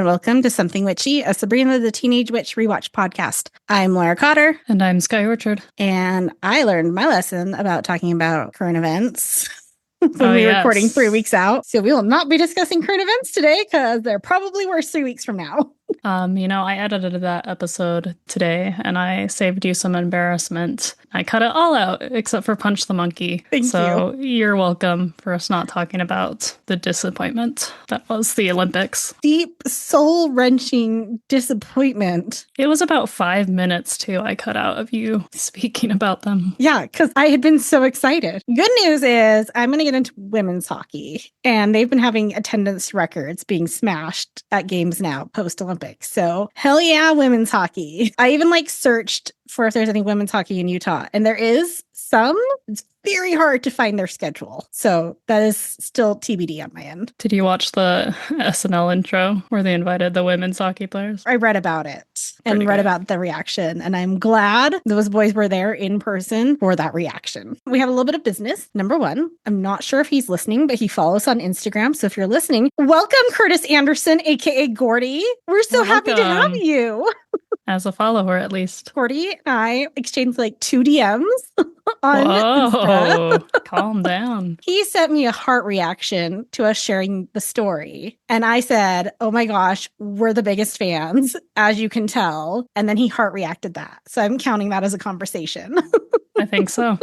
welcome to Something Witchy, a Sabrina the Teenage Witch rewatch podcast. I'm Laura Cotter. And I'm Sky Orchard. And I learned my lesson about talking about current events when we were recording 3 weeks out. So we will not be discussing current events today because they're probably worse 3 weeks from now. I edited that episode today and I saved you some embarrassment. I cut it all out except for Punch the Monkey. Thank you. You're welcome for us not talking about the disappointment that was the Olympics. Deep, soul-wrenching disappointment. It was about 5 minutes, too, I cut out of you speaking about them. Yeah, because I had been so excited. Good news is I'm going to get into women's hockey, and they've been having attendance records being smashed at games now, post-Olympics. So, hell yeah, women's hockey. I even searched for if there's any women's hockey in Utah, and there is some. It's very hard to find their schedule. So that is still TBD on my end. Did you watch the SNL intro where they invited the women's hockey players? I read about it and read about the reaction, and I'm glad those boys were there in person for that reaction. We have a little bit of business. Number one, I'm not sure if he's listening, but he follows on Instagram. So if you're listening, welcome Curtis Anderson, aka Gordy. We're so happy to have you. As a follower, at least. Gordy and I exchanged 2 DMs on Insta. Calm down. He sent me a heart reaction to us sharing the story. And I said, oh my gosh, we're the biggest fans, as you can tell. And then he heart reacted that. So I'm counting that as a conversation. I think so.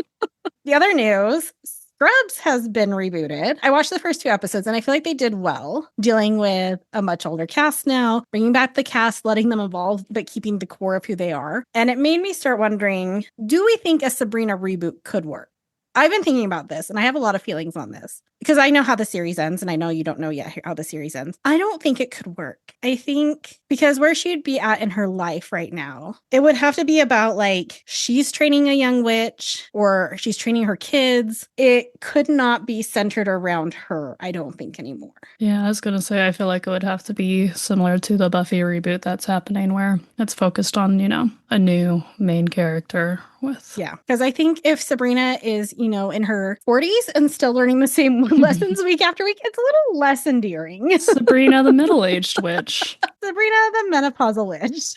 The other news, Scrubs has been rebooted. I watched the first 2 episodes and I feel like they did well, dealing with a much older cast now, bringing back the cast, letting them evolve, but keeping the core of who they are. And it made me start wondering, do we think a Sabrina reboot could work? I've been thinking about this and I have a lot of feelings on this because I know how the series ends and I know you don't know yet how the series ends. I don't think it could work. I think because where she'd be at in her life right now, it would have to be about she's training a young witch or she's training her kids. It could not be centered around her, I don't think anymore. Yeah, I was going to say, I feel like it would have to be similar to the Buffy reboot that's happening where it's focused on, a new main character with. Yeah, because I think if Sabrina is, in her 40s and still learning the same lessons week after week, it's a little less endearing. Sabrina the middle-aged witch. Sabrina the menopausal witch.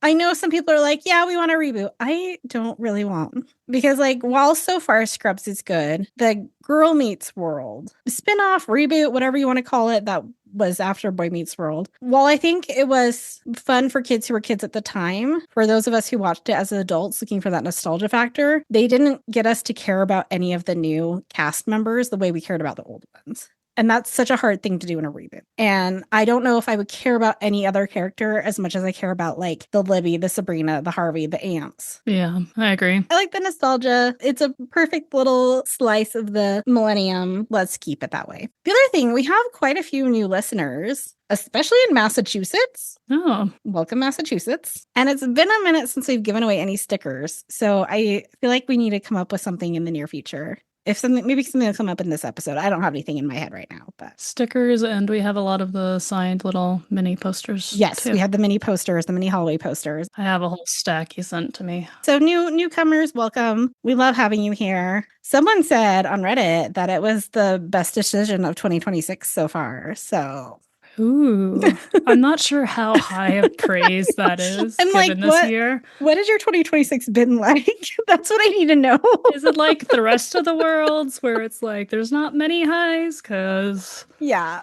I know some people are like, yeah, we want a reboot. I don't really want. Because while so far Scrubs is good, the Girl Meets World, spinoff, reboot, whatever you want to call it, that was after Boy Meets World. While I think it was fun for kids who were kids at the time, for those of us who watched it as adults looking for that nostalgia factor, they didn't get us to care about any of the new cast members the way we cared about the old ones. And that's such a hard thing to do in a reboot. And I don't know if I would care about any other character as much as I care about the Libby, the Sabrina, the Harvey, the aunts. Yeah, I agree. I like the nostalgia. It's a perfect little slice of the millennium. Let's keep it that way. The other thing, we have quite a few new listeners, especially in Massachusetts. Oh. Welcome, Massachusetts. And it's been a minute since we've given away any stickers. So I feel like we need to come up with something in the near future. Maybe something will come up in this episode. I don't have anything in my head right now, but stickers, and we have a lot of the signed little mini posters. Yes, too. We have the mini posters, the mini hallway posters. I have a whole stack you sent to me. So newcomers, welcome. We love having you here. Someone said on Reddit that it was the best decision of 2026 so far. So. Ooh, I'm not sure how high of praise that is given this year. What has your 2026 been like? That's what I need to know. Is it like the rest of the world's where it's there's not many highs? Because yeah.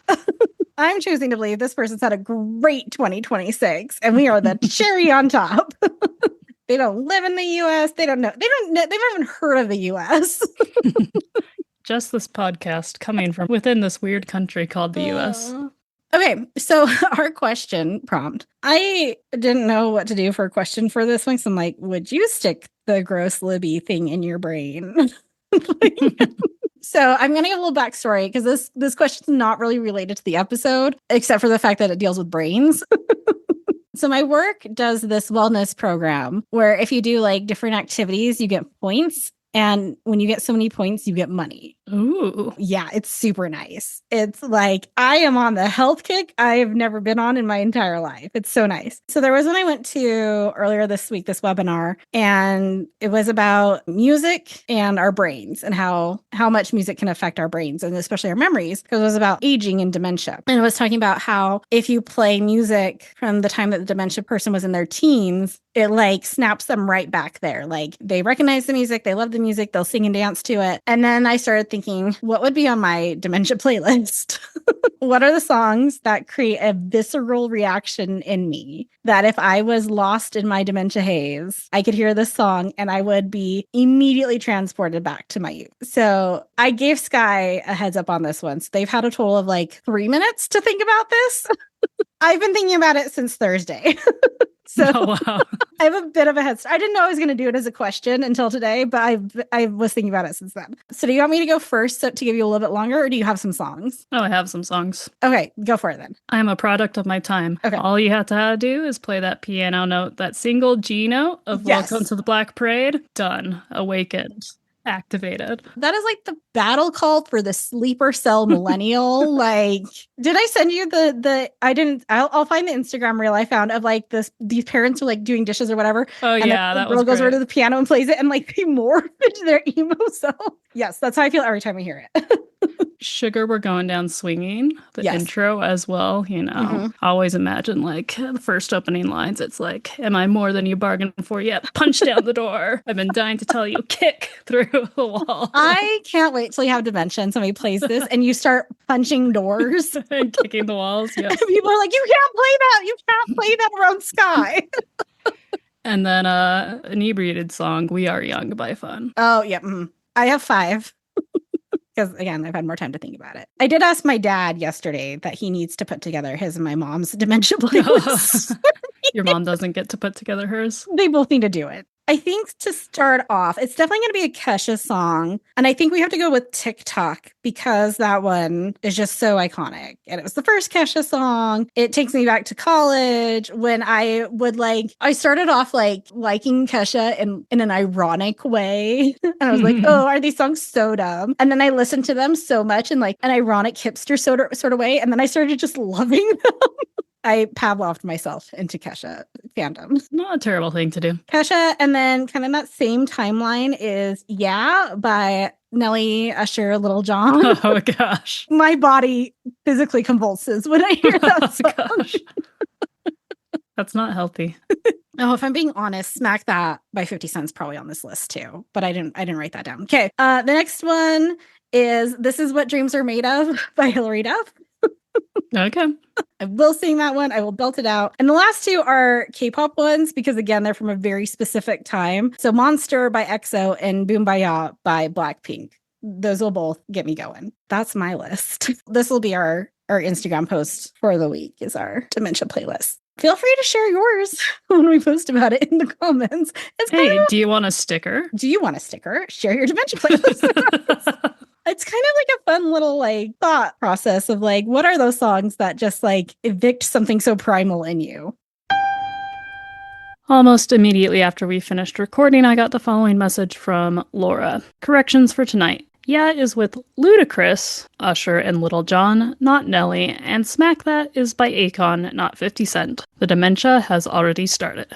I'm choosing to believe this person's had a great 2026 and we are the cherry on top. They don't live in the US. They don't know. They've never even heard of the US. Just this podcast coming from within this weird country called the US. Okay, so our question prompt. I didn't know what to do for a question for this one. So I'm like, would you stick the gross Libby thing in your brain? So I'm going to give a little backstory because this question is not really related to the episode, except for the fact that it deals with brains. So my work does this wellness program where if you do different activities, you get points. And when you get so many points, you get money. Ooh. Yeah, it's super nice. It's like I am on the health kick I have never been on in my entire life. It's so nice. So there was one I went to earlier this week, this webinar, and it was about music and our brains and how much music can affect our brains and especially our memories, because it was about aging and dementia. And it was talking about how if you play music from the time that the dementia person was in their teens, it like snaps them right back there. Like they recognize the music, they love the music, they'll sing and dance to it. And then I started thinking, what would be on my dementia playlist? What are the songs that create a visceral reaction in me that if I was lost in my dementia haze, I could hear this song and I would be immediately transported back to my youth. So I gave Sky a heads up on this one. So they've had a total of like 3 minutes to think about this. I've been thinking about it since Thursday. So Oh, wow. I have a bit of a head start. I didn't know I was going to do it as a question until today, but I was thinking about it since then. So do you want me to go first to give you a little bit longer, or do you have some songs? Oh, I have some songs. Okay, go for it then. I am a product of my time. Okay. All you have to do is play that piano note, that single G note of Yes. Welcome to the Black Parade. Done. Awakened. Activated. That is like the battle call for the sleeper cell millennial. Like, did I send you I didn't, I'll find the Instagram reel I found of like these parents were like doing dishes or whatever. Oh, and yeah, the that girl was goes great. over to the piano and plays it and like they morph into their emo self. Yes, that's how I feel every time I hear it. Sugar, We're Going Down Swinging, the Yes. intro as well, you know. Mhm. I always imagine like the first opening lines, it's like, am I more than you bargained for yet? Punch down the door. I've been dying to tell you, kick through the wall. I can't wait till you have dementia and somebody plays this and you start punching doors. And kicking the walls, yeah. And people are like, you can't play that. You can't play that around Sky. And then inebriated song, We Are Young by Fun. Oh, yeah. I have 5. Because again, I've had more time to think about it. I did ask my dad yesterday that he needs to put together his and my mom's dementia playlist. Your mom doesn't get to put together hers? They both need to do it. I think to start off, it's definitely going to be a Kesha song. And I think we have to go with TikTok because that one is just so iconic. And it was the first Kesha song. It takes me back to college when I started off like liking Kesha in an ironic way. And I was like, oh, are these songs so dumb? And then I listened to them so much in like an ironic hipster sort of way. And then I started just loving them. I Pavloved myself into Kesha fandom. Not a terrible thing to do. Kesha, and then kind of that same timeline is Yeah by Nelly, Usher, Little John. Oh gosh. My body physically convulses when I hear that song. Gosh. That's not healthy. Oh, if I'm being honest, Smack That by 50 Cent's probably on this list too, but I didn't write that down. Okay. The next one is This Is What Dreams Are Made Of by Hilary Duff. Okay. I will sing that one. I will belt it out. And the last 2 are K-pop ones because again, they're from a very specific time. So Monster by EXO and Boom Baya by Blackpink. Those will both get me going. That's my list. This will be our Instagram post for the week is our dementia playlist. Feel free to share yours when we post about it in the comments. Do you want a sticker? Do you want a sticker? Share your dementia playlist. It's kind of like a fun little like thought process of like, what are those songs that just like evict something so primal in you? Almost immediately after we finished recording, I got the following message from Laura. Corrections for tonight. Yeah is with Ludacris, Usher, and Little John, not Nelly, and Smack That is by Akon, not 50 Cent. The dementia has already started.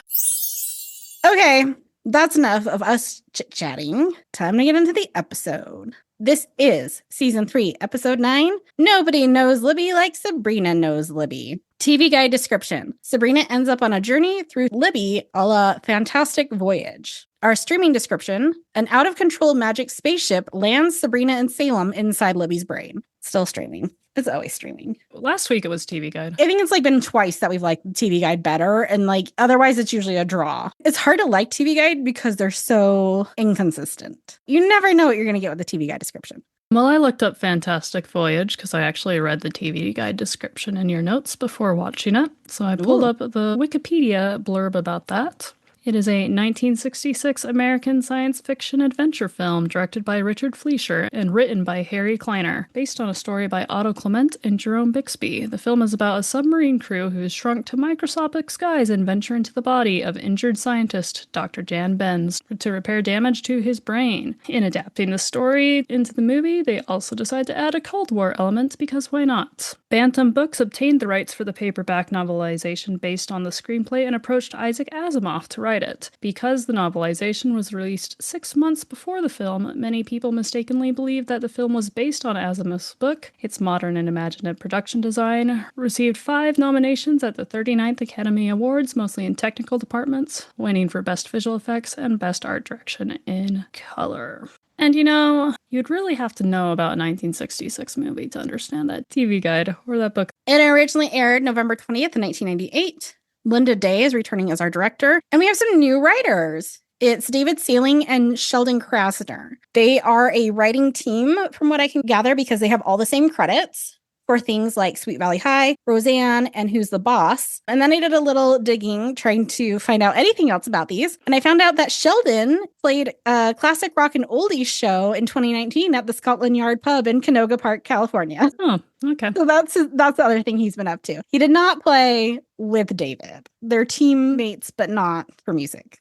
Okay, that's enough of us chit-chatting. Time to get into the episode. This is Season 3, Episode 9. Nobody knows Libby like Sabrina knows Libby. TV guide description. Sabrina ends up on a journey through Libby a la Fantastic Voyage. Our streaming description. An out-of-control magic spaceship lands Sabrina and Salem inside Libby's brain. Still streaming. It's always streaming. Last week it was TV Guide. I think it's like been twice that we've liked TV Guide better. And like otherwise it's usually a draw. It's hard to like TV Guide because they're so inconsistent. You never know what you're going to get with the TV Guide description. Well, I looked up Fantastic Voyage because I actually read the TV Guide description in your notes before watching it. So I pulled up the Wikipedia blurb about that. It is a 1966 American science fiction adventure film directed by Richard Fleischer and written by Harry Kleiner, based on a story by Otto Clement and Jerome Bixby. The film is about a submarine crew who is shrunk to microscopic size and venture into the body of injured scientist Dr. Jan Benz to repair damage to his brain. In adapting the story into the movie, they also decide to add a Cold War element because why not? Bantam Books obtained the rights for the paperback novelization based on the screenplay and approached Isaac Asimov to write it. Because the novelization was released 6 months before the film, many people mistakenly believed that the film was based on Asimov's book. Its modern and imaginative production design received 5 nominations at the 39th Academy Awards, mostly in technical departments, winning for Best Visual Effects and Best Art Direction in Color. And you'd really have to know about a 1966 movie to understand that TV guide or that book. It originally aired November 20th, 1998. Linda Day is returning as our director, and we have some new writers. It's David Sailing and Sheldon Krasner. They are a writing team, from what I can gather, because they have all the same credits for things like Sweet Valley High, Roseanne, and Who's the Boss. And then I did a little digging trying to find out anything else about these. And I found out that Sheldon played a classic rock and oldies show in 2019 at the Scotland Yard pub in Canoga Park, California. Oh, okay. So that's the other thing he's been up to. He did not play with David. They're teammates, but not for music.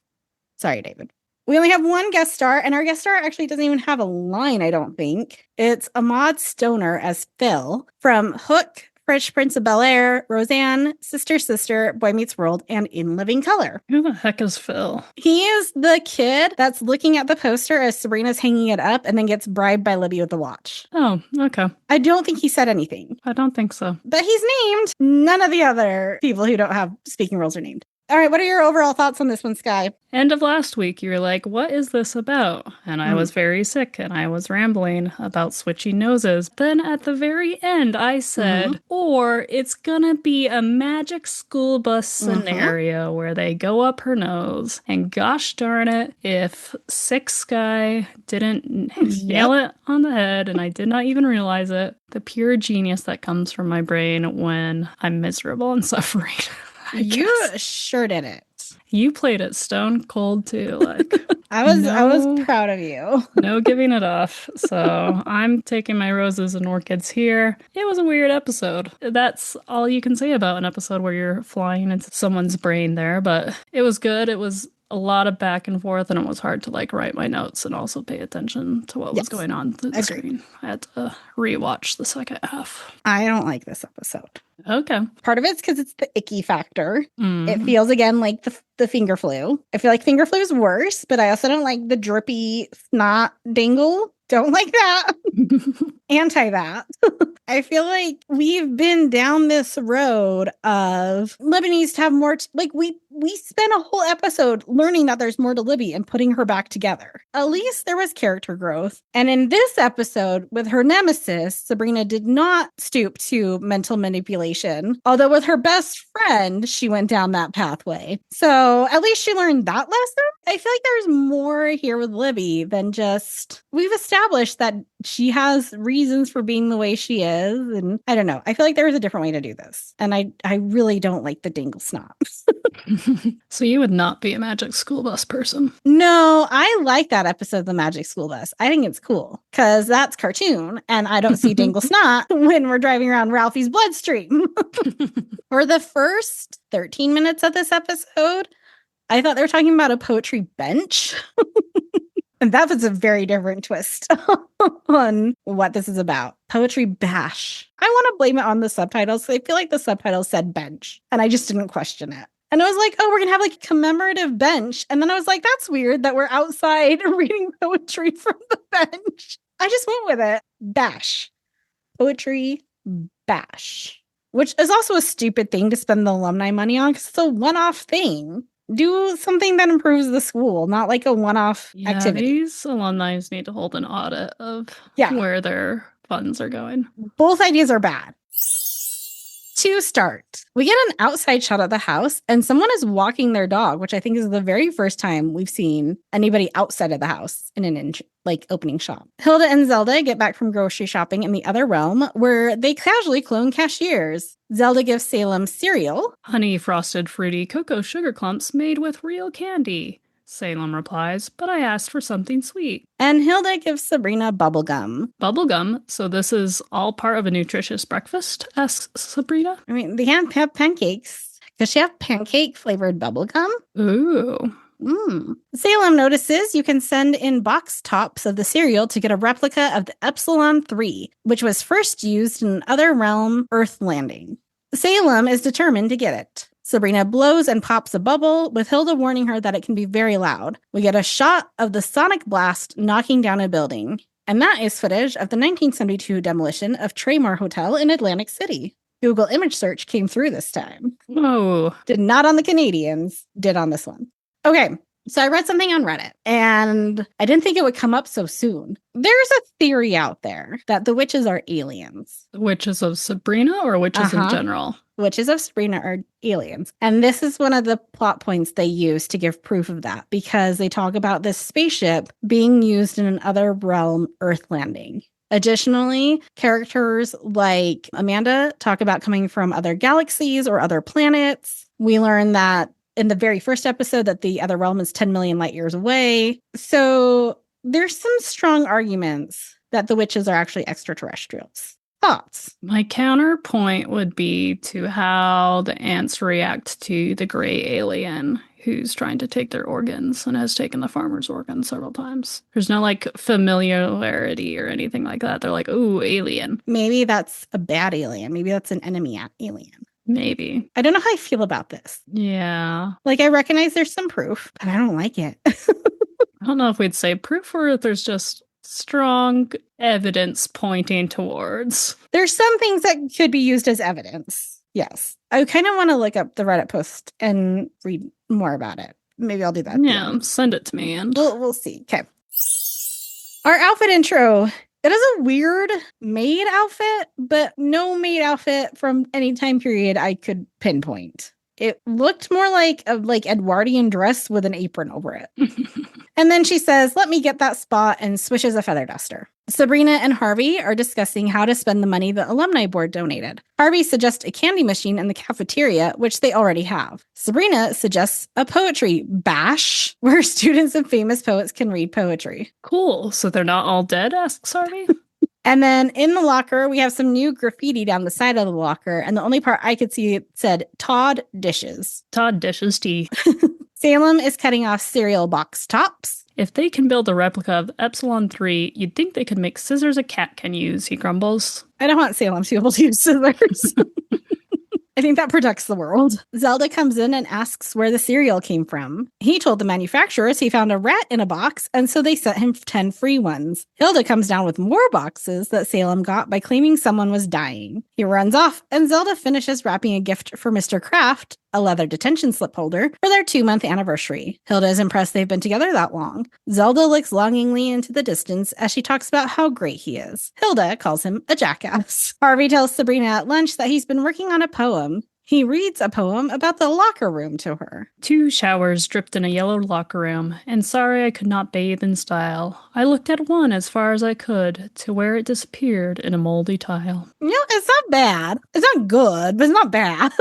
Sorry, David. We only have one guest star, and our guest star actually doesn't even have a line, I don't think. It's Ahmad Stoner as Phil from Hook, Fresh Prince of Bel-Air, Roseanne, Sister Sister, Boy Meets World, and In Living Color. Who the heck is Phil? He is the kid that's looking at the poster as Sabrina's hanging it up and then gets bribed by Libby with the watch. Oh, okay. I don't think he said anything. I don't think so. But he's named. None of the other people who don't have speaking roles are named. All right, what are your overall thoughts on this one, Sky? End of last week, you were like, what is this about? And I was very sick and I was rambling about switching noses. Then at the very end, I said, or it's gonna be a magic school bus scenario where they go up her nose. And gosh darn it, if Sick Sky didn't nail it on the head and I did not even realize it, the pure genius that comes from my brain when I'm miserable and suffering. You sure did it. You played it stone cold too. Like I was proud of you. No giving it off. So I'm taking my roses and orchids here. It was a weird episode. That's all you can say about an episode where you're flying into someone's brain there, but it was good. It was a lot of back and forth, and it was hard to write my notes and also pay attention to what was going on through the screen. I had to rewatch the second half. I don't like this episode. Okay. Part of it's because it's the icky factor. It feels again like the finger flu. I feel like finger flu is worse, but I also don't like the drippy snot dangle. Don't like that. Anti that. I feel like we've been down this road of Libby needs to have more. We spent a whole episode learning that there's more to Libby and putting her back together. At least there was character growth. And in this episode, with her nemesis, Sabrina did not stoop to mental manipulation. Although with her best friend, she went down that pathway. So at least she learned that lesson. I feel like there's more here with Libby than just we've established that she has reasons for being the way she is. And I don't know. I feel like there was a different way to do this. And I really don't like the dangle snot. So you would not be a Magic School Bus person? No, I like that episode of the Magic School Bus. I think it's cool because that's cartoon and I don't see dangle snot when we're driving around Ralphie's bloodstream. For the first 13 minutes of this episode, I thought they were talking about a poetry bench. And that was a very different twist on what this is about. Poetry bash. I want to blame it on the subtitles. I feel like the subtitles said bench and I just didn't question it. And I was like, oh, we're going to have like a commemorative bench. And then I was like, that's weird that we're outside reading poetry from the bench. I just went with it. Bash. Poetry bash. Which is also a stupid thing to spend the alumni money on because it's a one-off thing. Do something that improves the school, not like a one-off activity. These alumni need to hold an audit of where their funds are going. Both ideas are bad. to start. We get an outside shot of the house, and someone is walking their dog, which I think is the very first time we've seen anybody outside of the house in an opening shot. Hilda and Zelda get back from grocery shopping in the other realm, where they casually clone cashiers. Zelda gives Salem cereal. Honey frosted fruity cocoa sugar clumps made with real candy. Salem replies, but I asked for something sweet. And Hilda gives Sabrina bubblegum. Bubblegum? So this is all part of a nutritious breakfast? Asks Sabrina. I mean, they can't have pancakes. Does she have pancake-flavored bubblegum? Ooh. Salem notices you can send in box tops of the cereal to get a replica of the Epsilon 3, which was first used in Other Realm Earth Landing. Salem is determined to get it. Sabrina blows and pops a bubble, with Hilda warning her that it can be very loud. We get a shot of the sonic blast knocking down a building. And that is footage of the 1972 demolition of Traymore Hotel in Atlantic City. Google image search came through this time. Whoa. Did not on the Canadians, did on this one. Okay, so I read something on Reddit, and I didn't think it would come up so soon. There's a theory out there that the witches are aliens. Witches of Sabrina or witches in general? Witches of Sabrina are aliens. And this is one of the plot points they use to give proof of that, because they talk about this spaceship being used in an Other Realm Earth Landing. Additionally, characters like Amanda talk about coming from other galaxies or other planets. We learn that in the very first episode that the Other Realm is 10 million light years away. So there's some strong arguments that the witches are actually extraterrestrials. Thoughts? My counterpoint would be to how the ants react to the gray alien who's trying to take their organs and has taken the farmer's organs several times. There's no like familiarity or anything like that. They're like, ooh, alien. Maybe that's a bad alien. Maybe that's an enemy alien. Maybe. I don't know how I feel about this. Yeah. Like, I recognize there's some proof, but I don't like it. I don't know if we'd say proof or if there's just strong evidence pointing towards. There's some things that could be used as evidence. Yes. I kind of want to look up the Reddit post and read more about it. Maybe I'll do that. Yeah, send it to me and we'll see. Okay. Our outfit intro. It is a weird maid outfit, but no maid outfit from any time period I could pinpoint. It looked more like a Edwardian dress with an apron over it. And then she says, let me get that spot, and swishes a feather duster. Sabrina and Harvey are discussing how to spend the money the alumni board donated. Harvey suggests a candy machine in the cafeteria, which they already have. Sabrina suggests a poetry bash, where students of famous poets can read poetry. Cool. So they're not all dead, asks Harvey. And then in the locker, we have some new graffiti down the side of the locker. And the only part I could see said, Todd dishes. Todd dishes tea. Salem is cutting off cereal box tops. If they can build a replica of Epsilon 3, you'd think they could make scissors a cat can use, he grumbles. I don't want Salem to be able to use scissors. I think that protects the world. Zelda comes in and asks where the cereal came from. He told the manufacturers he found a rat in a box, and so they sent him 10 free ones. Hilda comes down with more boxes that Salem got by claiming someone was dying. He runs off, and Zelda finishes wrapping a gift for Mr. Kraft, a leather detention slip holder, for their 2-month anniversary. Hilda is impressed they've been together that long. Zelda looks longingly into the distance as she talks about how great he is. Hilda calls him a jackass. Harvey tells Sabrina at lunch that he's been working on a poem. He reads a poem about the locker room to her. 2 showers dripped in a yellow locker room, and sorry I could not bathe in style. I looked at one as far as I could, to where it disappeared in a moldy tile. You know, it's not bad. It's not good, but it's not bad.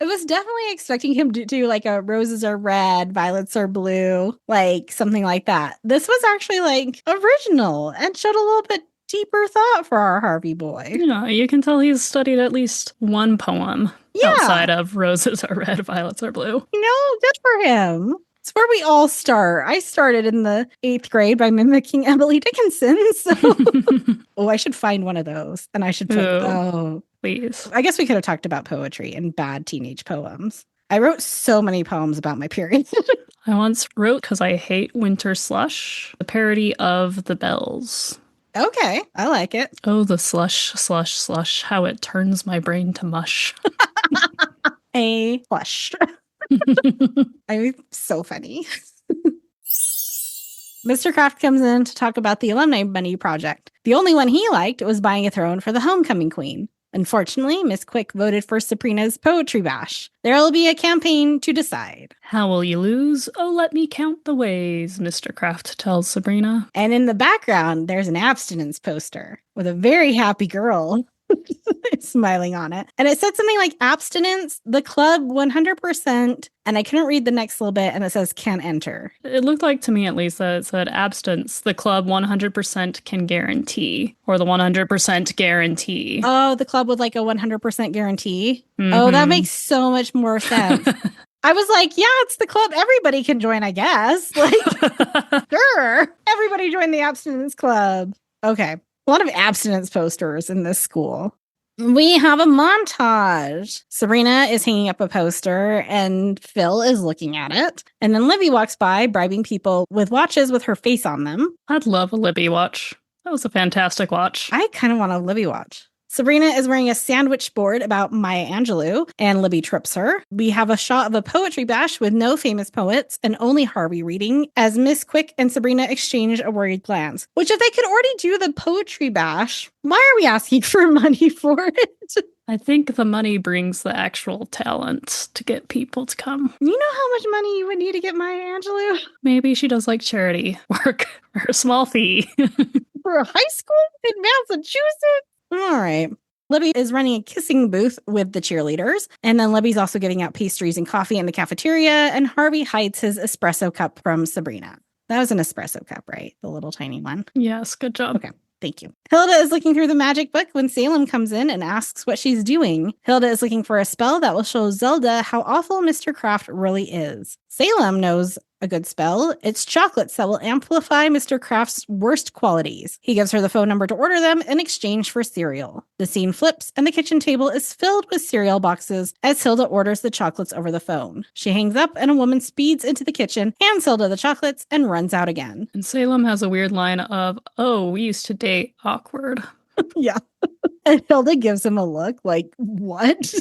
I was definitely expecting him to do like a roses are red, violets are blue, like something like that. This was actually like original and showed a little bit deeper thought for our Harvey boy. You know, you can tell he's studied at least one poem outside of roses are red, violets are blue. You know, good for him. It's where we all start. I started in the 8th grade by mimicking Emily Dickinson. So, oh, I should find one of those. And I should put, please. I guess we could have talked about poetry and bad teenage poems. I wrote so many poems about my period. I once wrote, because I hate winter slush, a parody of The Bells. Okay, I like it. Oh, the slush, slush, slush, how it turns my brain to mush. A plush. I'm so funny. Mr. Kraft comes in to talk about the alumni money project. The only one he liked was buying a throne for the homecoming queen. Unfortunately, Miss Quick voted for Sabrina's poetry bash. There will be a campaign to decide. How will you lose? Oh, let me count the ways, Mr. Kraft tells Sabrina. And in the background, there's an abstinence poster with a very happy girl smiling on it. And it said something like abstinence, the club 100%. And I couldn't read the next little bit, and it says can enter. It looked like to me, at least, that it said abstinence, the club 100% can guarantee, or the 100% guarantee. Oh, the club with like a 100% guarantee. Oh, that makes so much more sense. I was like, yeah, it's the club. Everybody can join, I guess. Like, sure. Everybody join the abstinence club. Okay. A lot of abstinence posters in this school. We have a montage. Sabrina is hanging up a poster and Phil is looking at it. And then Libby walks by, bribing people with watches with her face on them. I'd love a Libby watch. That was a fantastic watch. I kind of want a Libby watch. Sabrina is wearing a sandwich board about Maya Angelou, and Libby trips her. We have a shot of a poetry bash with no famous poets and only Harvey reading as Miss Quick and Sabrina exchange a worried glance. Which, if they could already do the poetry bash, why are we asking for money for it? I think the money brings the actual talent to get people to come. You know how much money you would need to get Maya Angelou? Maybe she does like charity work for a small fee. For a high school in Massachusetts? All right. Libby is running a kissing booth with the cheerleaders, and then Libby's also giving out pastries and coffee in the cafeteria, and Harvey hides his espresso cup from Sabrina. That was an espresso cup, right? The little tiny one. Yes, good job. Okay. Thank you. Hilda is looking through the magic book when Salem comes in and asks what she's doing. Hilda is looking for a spell that will show Zelda how awful Mr. Kraft really is. Salem knows a good spell. It's chocolates that will amplify Mr. Kraft's worst qualities. He gives her the phone number to order them in exchange for cereal. The scene flips and the kitchen table is filled with cereal boxes as Hilda orders the chocolates over the phone. She hangs up and a woman speeds into the kitchen, hands Hilda the chocolates, and runs out again. And Salem has a weird line of, oh, we used to date, awkward. Yeah. And Hilda gives him a look like, what?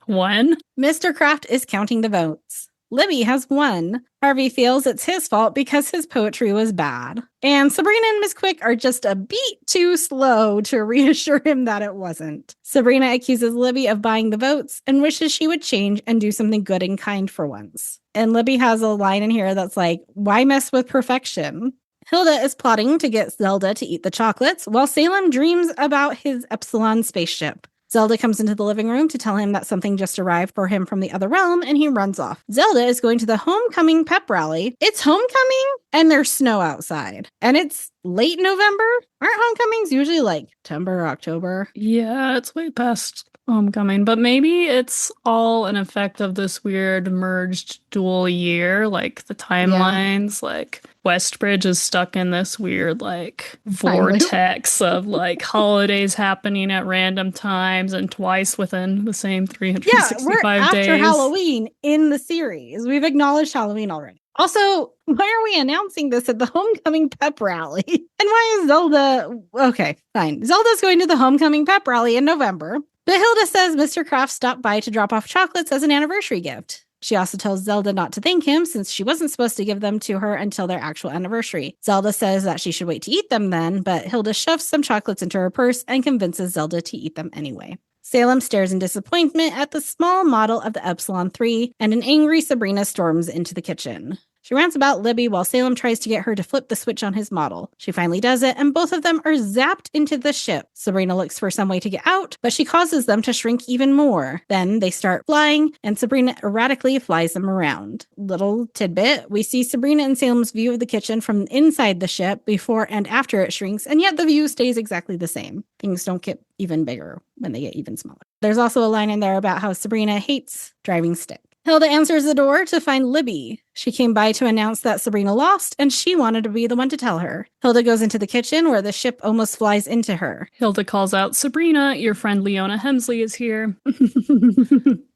When? Mr. Kraft is counting the votes. Libby has won. Harvey feels it's his fault because his poetry was bad. And Sabrina and Miss Quick are just a beat too slow to reassure him that it wasn't. Sabrina accuses Libby of buying the votes and wishes she would change and do something good and kind for once. And Libby has a line in here that's like, why mess with perfection? Hilda is plotting to get Zelda to eat the chocolates while Salem dreams about his Epsilon spaceship. Zelda comes into the living room to tell him that something just arrived for him from the other realm, and he runs off. Zelda is going to the homecoming pep rally. It's homecoming, and there's snow outside. And it's late November. Aren't homecomings usually like September or October? Yeah, it's way past homecoming, but maybe it's all an effect of this weird merged dual year, like the timelines, like Westbridge is stuck in this weird like vortex of like holidays happening at random times and twice within the same 365 days. Yeah, we're after days. Halloween in the series. We've acknowledged Halloween already. Also, why are we announcing this at the homecoming pep rally? And why is Zelda... Okay, fine. Zelda's going to the homecoming pep rally in November. But Hilda says Mr. Kraft stopped by to drop off chocolates as an anniversary gift. She also tells Zelda not to thank him since she wasn't supposed to give them to her until their actual anniversary. Zelda says that she should wait to eat them then, but Hilda shoves some chocolates into her purse and convinces Zelda to eat them anyway. Salem stares in disappointment at the small model of the Epsilon 3, and an angry Sabrina storms into the kitchen. She rants about Libby while Salem tries to get her to flip the switch on his model. She finally does it, and both of them are zapped into the ship. Sabrina looks for some way to get out, but she causes them to shrink even more. Then they start flying, and Sabrina erratically flies them around. Little tidbit, we see Sabrina and Salem's view of the kitchen from inside the ship before and after it shrinks, and yet the view stays exactly the same. Things don't get even bigger when they get even smaller. There's also a line in there about how Sabrina hates driving stick. Hilda answers the door to find Libby. She came by to announce that Sabrina lost, and she wanted to be the one to tell her. Hilda goes into the kitchen where the ship almost flies into her. Hilda calls out, Sabrina, your friend Leona Hemsley is here.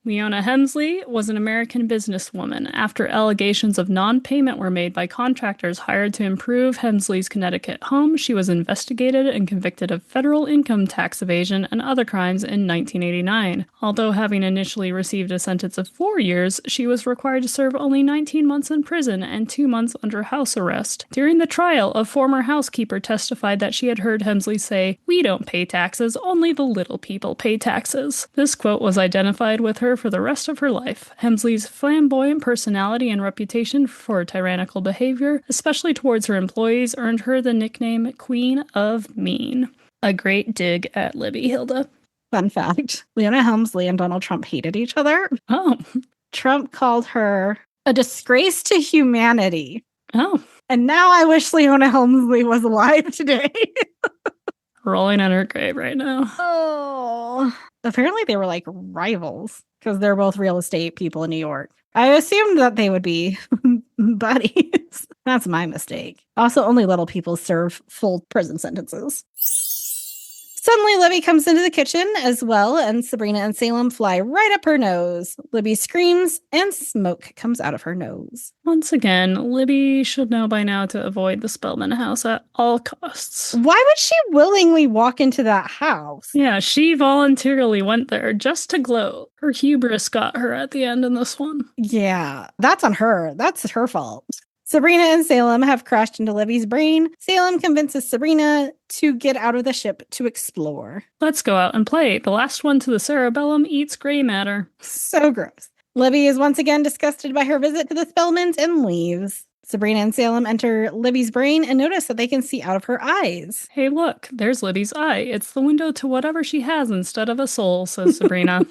Leona Hemsley was an American businesswoman. After allegations of non-payment were made by contractors hired to improve Hemsley's Connecticut home, she was investigated and convicted of federal income tax evasion and other crimes in 1989. Although having initially received a sentence of 4 years, she was required to serve only 19 months in prison and 2 months under house arrest. During the trial, a former housekeeper testified that she had heard Hemsley say, "We don't pay taxes, only the little people pay taxes." This quote was identified with her for the rest of her life. Hemsley's flamboyant personality and reputation for tyrannical behavior, especially towards her employees, earned her the nickname Queen of Mean. A great dig at Libby, Hilda. Fun fact, Leona Helmsley and Donald Trump hated each other. Oh. Trump called her a disgrace to humanity. Oh. And now I wish Leona Helmsley was alive today. Rolling in her grave right now. Oh. Apparently they were like rivals because they're both real estate people in New York. I assumed that they would be buddies. That's my mistake. Also, only little people serve full prison sentences. Suddenly, Libby comes into the kitchen as well, and Sabrina and Salem fly right up her nose. Libby screams, and smoke comes out of her nose. Once again, Libby should know by now to avoid the Spellman house at all costs. Why would she willingly walk into that house? Yeah, she voluntarily went there just to gloat. Her hubris got her at the end in this one. Yeah, that's on her. That's her fault. Sabrina and Salem have crashed into Libby's brain. Salem convinces Sabrina to get out of the ship to explore. Let's go out and play. The last one to the cerebellum eats gray matter. So gross. Libby is once again disgusted by her visit to the Spellmans and leaves. Sabrina and Salem enter Libby's brain and notice that they can see out of her eyes. Hey, look, there's Libby's eye. It's the window to whatever she has instead of a soul, says Sabrina.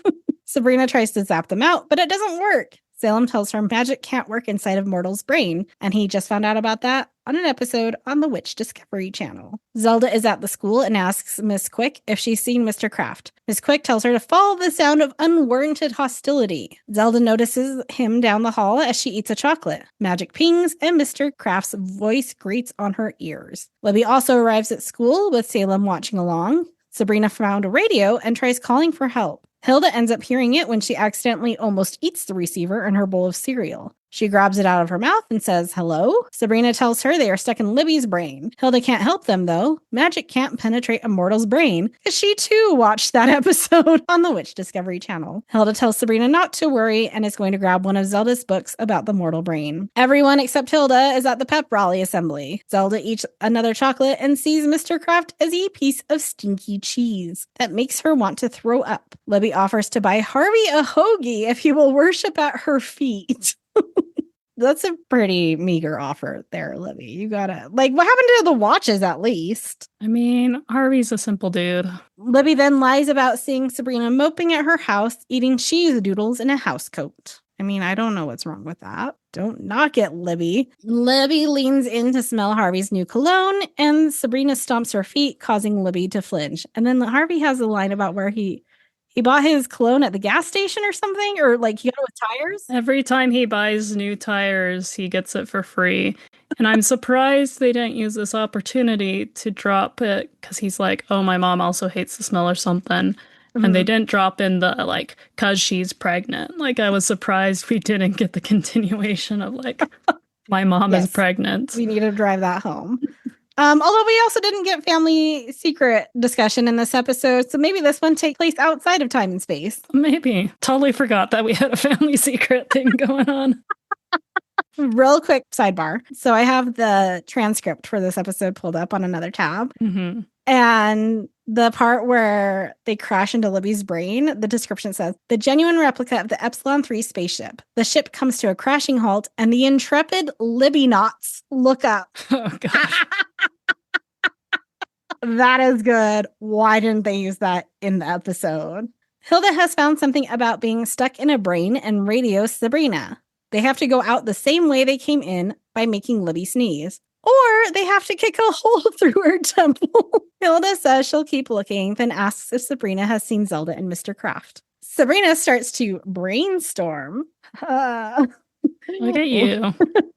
Sabrina tries to zap them out, but it doesn't work. Salem tells her magic can't work inside of mortal's brain, and he just found out about that on an episode on the Witch Discovery Channel. Zelda is at the school and asks Miss Quick if she's seen Mr. Kraft. Miss Quick tells her to follow the sound of unwarranted hostility. Zelda notices him down the hall as she eats a chocolate. Magic pings, and Mr. Kraft's voice grates on her ears. Libby also arrives at school with Salem watching along. Sabrina found a radio and tries calling for help. Hilda ends up hearing it when she accidentally almost eats the receiver in her bowl of cereal. She grabs it out of her mouth and says, "Hello?" Sabrina tells her they are stuck in Libby's brain. Hilda can't help them, though. Magic can't penetrate a mortal's brain, because she, too, watched that episode on the Witch Discovery Channel. Hilda tells Sabrina not to worry and is going to grab one of Zelda's books about the mortal brain. Everyone except Hilda is at the pep rally assembly. Zelda eats another chocolate and sees Mr. Kraft as a piece of stinky cheese that makes her want to throw up. Libby offers to buy Harvey a hoagie if he will worship at her feet. That's a pretty meager offer there, Libby. You gotta, what happened to the watches at least? I mean, Harvey's a simple dude. Libby then lies about seeing Sabrina moping at her house, eating cheese doodles in a house coat. I mean, I don't know what's wrong with that. Don't knock it, Libby. Libby leans in to smell Harvey's new cologne, and Sabrina stomps her feet, causing Libby to flinch. And then Harvey has a line about where he bought his cologne at the gas station or something, or he got it with tires. Every time he buys new tires, he gets it for free. And I'm surprised they didn't use this opportunity to drop it, because he's like, oh, my mom also hates the smell or something. Mm-hmm. And they didn't drop in the, cause she's pregnant. I was surprised we didn't get the continuation of, my mom is pregnant. We need to drive that home. Although we also didn't get family secret discussion in this episode, so maybe this one takes place outside of time and space. Maybe. Totally forgot that we had a family secret thing going on. Real quick sidebar. So I have the transcript for this episode pulled up on another tab. Mm-hmm. And the part where they crash into Libby's brain, the description says, "The genuine replica of the Epsilon 3 spaceship. The ship comes to a crashing halt, and the intrepid Libby knots look up." Oh, gosh. That is good. Why didn't they use that in the episode? Hilda has found something about being stuck in a brain and radios Sabrina. They have to go out the same way they came in by making Libby sneeze. Or they have to kick a hole through her temple. Hilda says she'll keep looking, then asks if Sabrina has seen Zelda and Mr. Kraft. Sabrina starts to brainstorm. Look at you.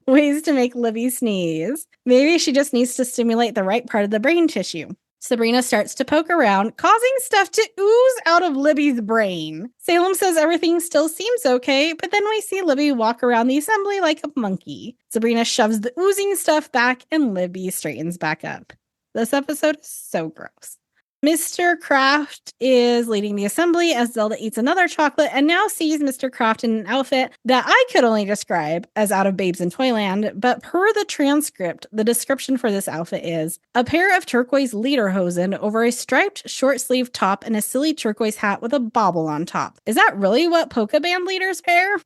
Ways to make Libby sneeze. Maybe she just needs to stimulate the right part of the brain tissue. Sabrina starts to poke around, causing stuff to ooze out of Libby's brain. Salem says everything still seems okay, but then we see Libby walk around the assembly like a monkey. Sabrina shoves the oozing stuff back, and Libby straightens back up. This episode is so gross. Mr. Kraft is leading the assembly as Zelda eats another chocolate and now sees Mr. Kraft in an outfit that I could only describe as out of Babes in Toyland, but per the transcript, the description for this outfit is a pair of turquoise lederhosen over a striped short-sleeved top and a silly turquoise hat with a bauble on top. Is that really what polka band leaders wear?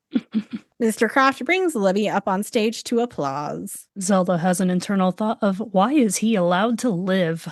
Mr. Kraft brings Libby up on stage to applause. Zelda has an internal thought of, why is he allowed to live?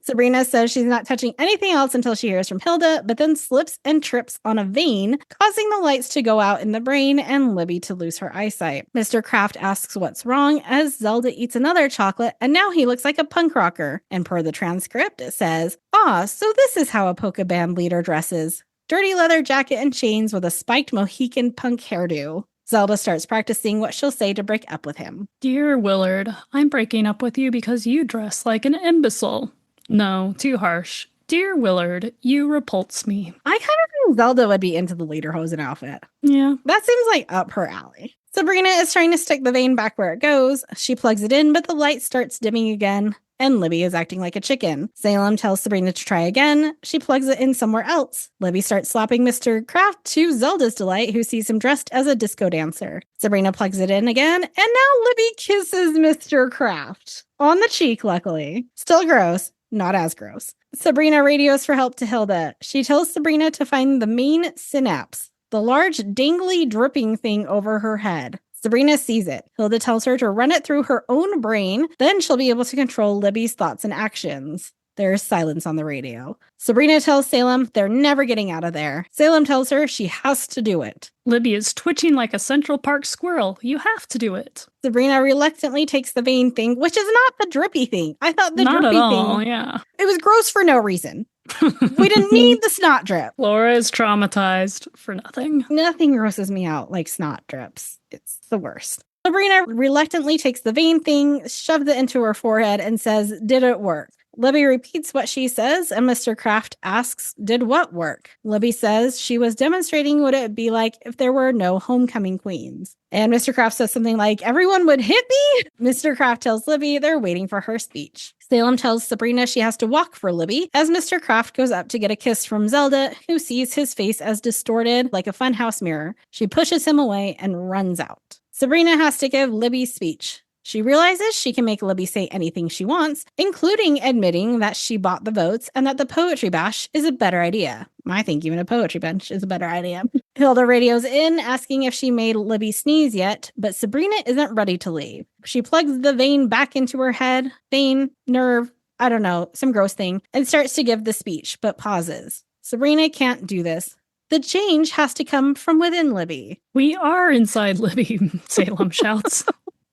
Sabrina says she's not touching anything else until she hears from Hilda, but then slips and trips on a vein, causing the lights to go out in the brain and Libby to lose her eyesight. Mr. Kraft asks what's wrong as Zelda eats another chocolate, and now he looks like a punk rocker. And per the transcript, it says, so this is how a polka band leader dresses. Dirty leather jacket and chains with a spiked Mohican punk hairdo. Zelda starts practicing what she'll say to break up with him. Dear Willard, I'm breaking up with you because you dress like an imbecile. No, too harsh. Dear Willard, you repulse me. I kind of think Zelda would be into the lederhosen outfit. Yeah. That seems like up her alley. Sabrina is trying to stick the vein back where it goes. She plugs it in, but the light starts dimming again, and Libby is acting like a chicken. Salem tells Sabrina to try again. She plugs it in somewhere else. Libby starts slapping Mr. Kraft to Zelda's delight, who sees him dressed as a disco dancer. Sabrina plugs it in again, and now Libby kisses Mr. Kraft. On the cheek, luckily. Still gross. Not as gross. Sabrina radios for help to Hilda. She tells Sabrina to find the main synapse, the large, dangly, dripping thing over her head. Sabrina sees it. Hilda tells her to run it through her own brain, then she'll be able to control Libby's thoughts and actions. There's silence on the radio. Sabrina tells Salem they're never getting out of there. Salem tells her she has to do it. Libby is twitching like a Central Park squirrel. You have to do it. Sabrina reluctantly takes the vein thing, which is not the drippy thing. I thought the not drippy at all, thing. Yeah. It was gross for no reason. We didn't need the snot drip. Laura is traumatized for nothing. Nothing grosses me out like snot drips. It's the worst. Sabrina reluctantly takes the vein thing, shoves it into her forehead, and says, "Did it work?" Libby repeats what she says, and Mr. Kraft asks, "Did what work?" Libby says she was demonstrating what it would be like if there were no homecoming queens. And Mr. Kraft says something like, "Everyone would hit me?" Mr. Kraft tells Libby they're waiting for her speech. Salem tells Sabrina she has to walk for Libby as Mr. Kraft goes up to get a kiss from Zelda, who sees his face as distorted like a funhouse mirror. She pushes him away and runs out. Sabrina has to give Libby's speech. She realizes she can make Libby say anything she wants, including admitting that she bought the votes and that the poetry bash is a better idea. I think even a poetry bench is a better idea. Hilda radios in, asking if she made Libby sneeze yet, but Sabrina isn't ready to leave. She plugs the vein back into her head, vein, nerve, I don't know, some gross thing, and starts to give the speech, but pauses. Sabrina can't do this. The change has to come from within Libby. We are inside Libby, Salem shouts.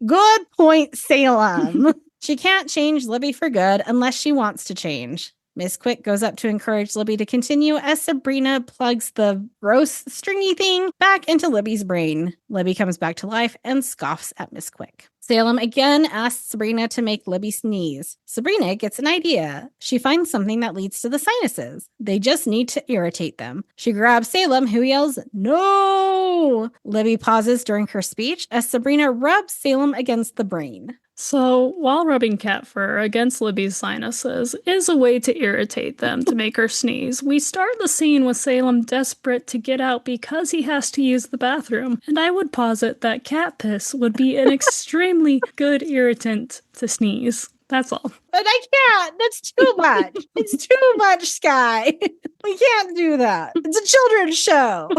Good point, Salem. She can't change Libby for good unless she wants to change. Miss Quick goes up to encourage Libby to continue as Sabrina plugs the gross stringy thing back into Libby's brain. Libby comes back to life and scoffs at Miss Quick. Salem again asks Sabrina to make Libby sneeze. Sabrina gets an idea. She finds something that leads to the sinuses. They just need to irritate them. She grabs Salem, who yells, "No!" Libby pauses during her speech as Sabrina rubs Salem against the brain. So, while rubbing cat fur against Libby's sinuses is a way to irritate them to make her sneeze, we start the scene with Salem desperate to get out because he has to use the bathroom, and I would posit that cat piss would be an extremely good irritant to sneeze. That's all. But I can't. That's too much. It's too much, Sky. We can't do that. It's a children's show.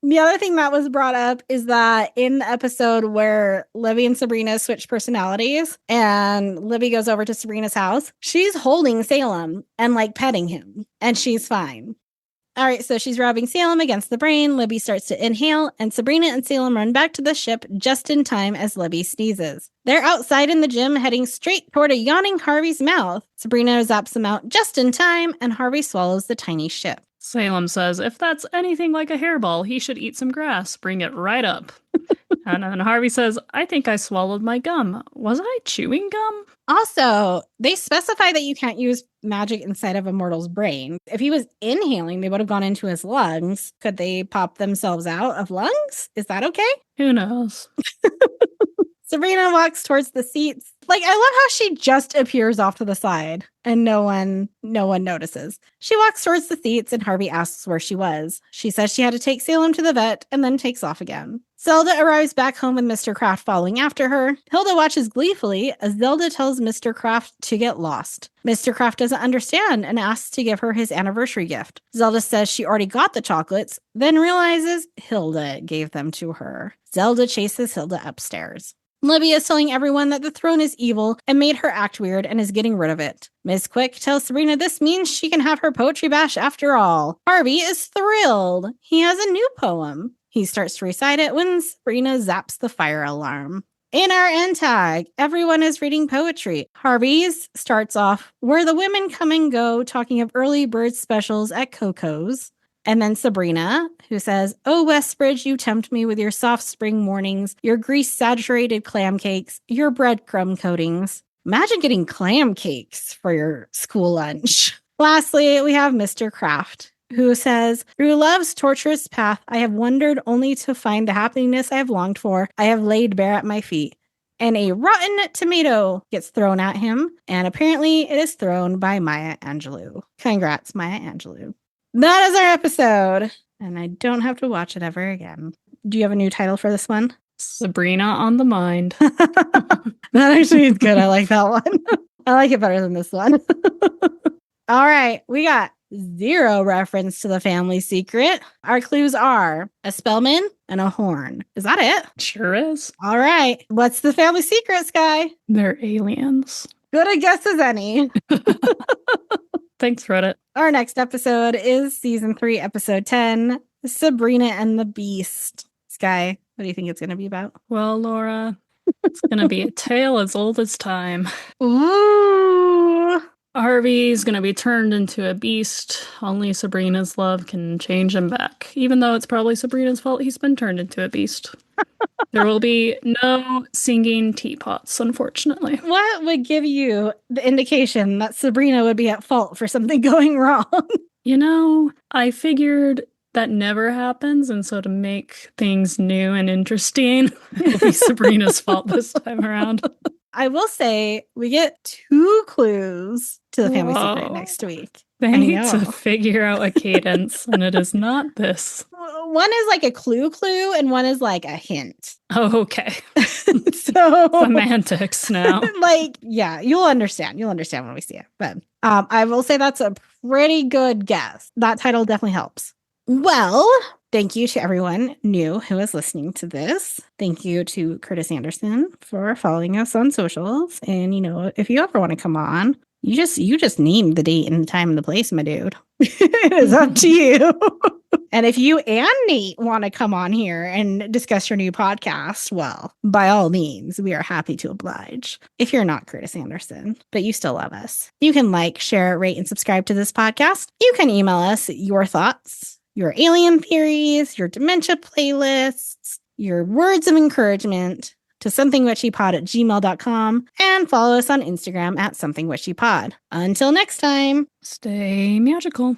The other thing that was brought up is that in the episode where Libby and Sabrina switch personalities and Libby goes over to Sabrina's house, she's holding Salem and like petting him, and she's fine. All right, so she's rubbing Salem against the brain. Libby starts to inhale, and Sabrina and Salem run back to the ship just in time as Libby sneezes. They're outside in the gym, heading straight toward a yawning Harvey's mouth. Sabrina zaps him out just in time, and Harvey swallows the tiny ship. Salem says, if that's anything like a hairball, he should eat some grass. Bring it right up. And then Harvey says, I think I swallowed my gum. Was I chewing gum? Also, they specify that you can't use magic inside of a mortal's brain. If he was inhaling, they would have gone into his lungs. Could they pop themselves out of lungs? Is that okay? Who knows? Sabrina walks towards the seats. Like, I love how she just appears off to the side and no one notices. She walks towards the seats and Harvey asks where she was. She says she had to take Salem to the vet and then takes off again. Zelda arrives back home with Mr. Kraft following after her. Hilda watches gleefully as Zelda tells Mr. Kraft to get lost. Mr. Kraft doesn't understand and asks to give her his anniversary gift. Zelda says she already got the chocolates, then realizes Hilda gave them to her. Zelda chases Hilda upstairs. Libby is telling everyone that the throne is evil and made her act weird and is getting rid of it. Ms. Quick tells Sabrina this means she can have her poetry bash after all. Harvey is thrilled. He has a new poem. He starts to recite it when Sabrina zaps the fire alarm. In our end tag, everyone is reading poetry. Harvey's starts off, where the women come and go, talking of early bird specials at Coco's. And then Sabrina, who says, oh, Westbridge, you tempt me with your soft spring mornings, your grease-saturated clam cakes, your breadcrumb coatings. Imagine getting clam cakes for your school lunch. Lastly, we have Mr. Kraft, who says, through love's tortuous path, I have wandered only to find the happiness I have longed for. I have laid bare at my feet. And a rotten tomato gets thrown at him, and apparently it is thrown by Maya Angelou. Congrats, Maya Angelou. That is our episode, and I don't have to watch it ever again. Do you have a new title for this one? Sabrina on the Mind. That actually is good. I like that one. I like it better than this one. All right, we got zero reference to the family secret. Our clues are a spellman and a horn. Is that it? Sure is. All right. What's the family secret, Sky? They're aliens. Good a guess as any. Thanks, Reddit. Our next episode is season 3, episode 10, Sabrina and the Beast. Sky, what do you think it's going to be about? Well, Laura, it's going to be a tale as old as time. Ooh. Harvey's going to be turned into a beast. Only Sabrina's love can change him back, even though it's probably Sabrina's fault he's been turned into a beast. There will be no singing teapots, unfortunately. What would give you the indication that Sabrina would be at fault for something going wrong? You know, I figured that never happens, and so to make things new and interesting, it'll be Sabrina's fault this time around. I will say we get 2 clues to the family secret next week. They need to figure out a cadence, and it is not this. One is like a clue, and one is like a hint. Oh, okay. So semantics now. Like, yeah, you'll understand. You'll understand when we see it. But I will say that's a pretty good guess. That title definitely helps. Well, thank you to everyone new who is listening to this. Thank you to Curtis Anderson for following us on socials. And, you know, if you ever want to come on, you just name the date and the time and the place, my dude. It is up to you. And if you and Nate want to come on here and discuss your new podcast, well, by all means, we are happy to oblige. If you're not Curtis Anderson, but you still love us, you can like, share, rate, and subscribe to this podcast. You can email us your thoughts, your alien theories, your dementia playlists, your words of encouragement to somethingwitchypod@gmail.com and follow us on Instagram @somethingwitchypod. Until next time, stay magical.